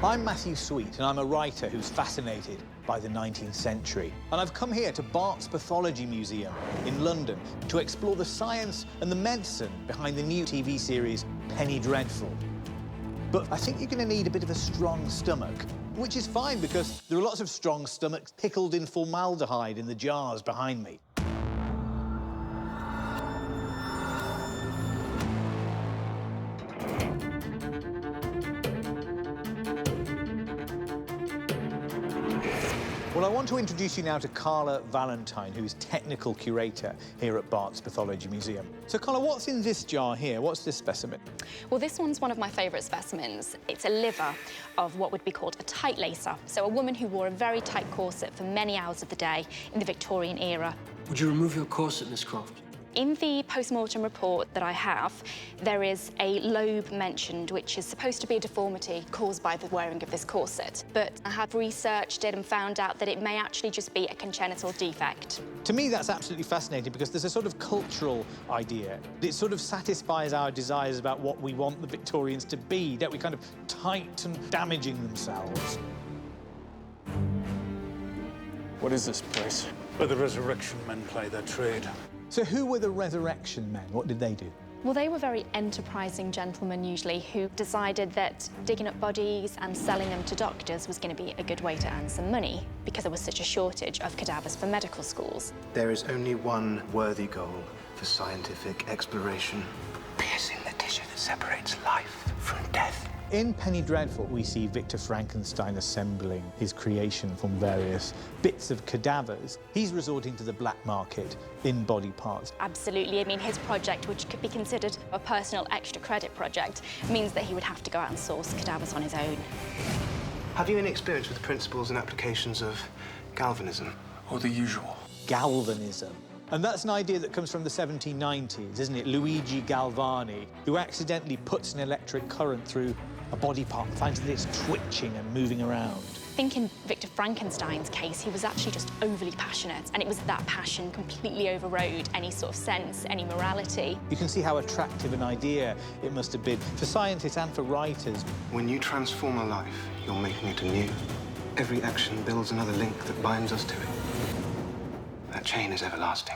I'm Matthew Sweet, and I'm a writer who's fascinated by the 19th century. And I've come here to Bart's Pathology Museum in London to explore the science and the medicine behind the new TV series Penny Dreadful. But I think you're going to need a bit of a strong stomach, which is fine because there are lots of strong stomachs pickled in formaldehyde in the jars behind me. Well, I want to introduce you now to Carla Valentine, who's technical curator here at Bart's Pathology Museum. So, Carla, what's in this jar here? What's this specimen? Well, this one's one of my favourite specimens. It's a liver of what would be called a tight lacer, so a woman who wore a very tight corset for many hours of the day in the Victorian era. Would you remove your corset, Miss Croft? In the post-mortem report that I have, there is a lobe mentioned, which is supposed to be a deformity caused by the wearing of this corset. But I have researched it and found out that it may actually just be a congenital defect. To me, that's absolutely fascinating because there's a sort of cultural idea. It sort of satisfies our desires about what we want the Victorians to be, don't we? Kind of tight and damaging themselves. What is this place? Where the resurrection men play their trade. So who were the resurrection men? What did they do? Well, they were very enterprising gentlemen, usually, who decided that digging up bodies and selling them to doctors was going to be a good way to earn some money because there was such a shortage of cadavers for medical schools. There is only one worthy goal for scientific exploration: piercing the tissue that separates life from death. In Penny Dreadful, we see Victor Frankenstein assembling his creation from various bits of cadavers. He's resorting to the black market in body parts. Absolutely. I mean, his project, which could be considered a personal extra credit project, means that he would have to go out and source cadavers on his own. Have you any experience with the principles and applications of galvanism? Or the usual? Galvanism. And that's an idea that comes from the 1790s, isn't it? Luigi Galvani, who accidentally puts an electric current through a body part and finds that it's twitching and moving around. I think in Victor Frankenstein's case, he was actually just overly passionate, and it was that passion completely overrode any sort of sense, any morality. You can see how attractive an idea it must have been for scientists and for writers. When you transform a life, you're making it anew. Every action builds another link that binds us to it. That chain is everlasting.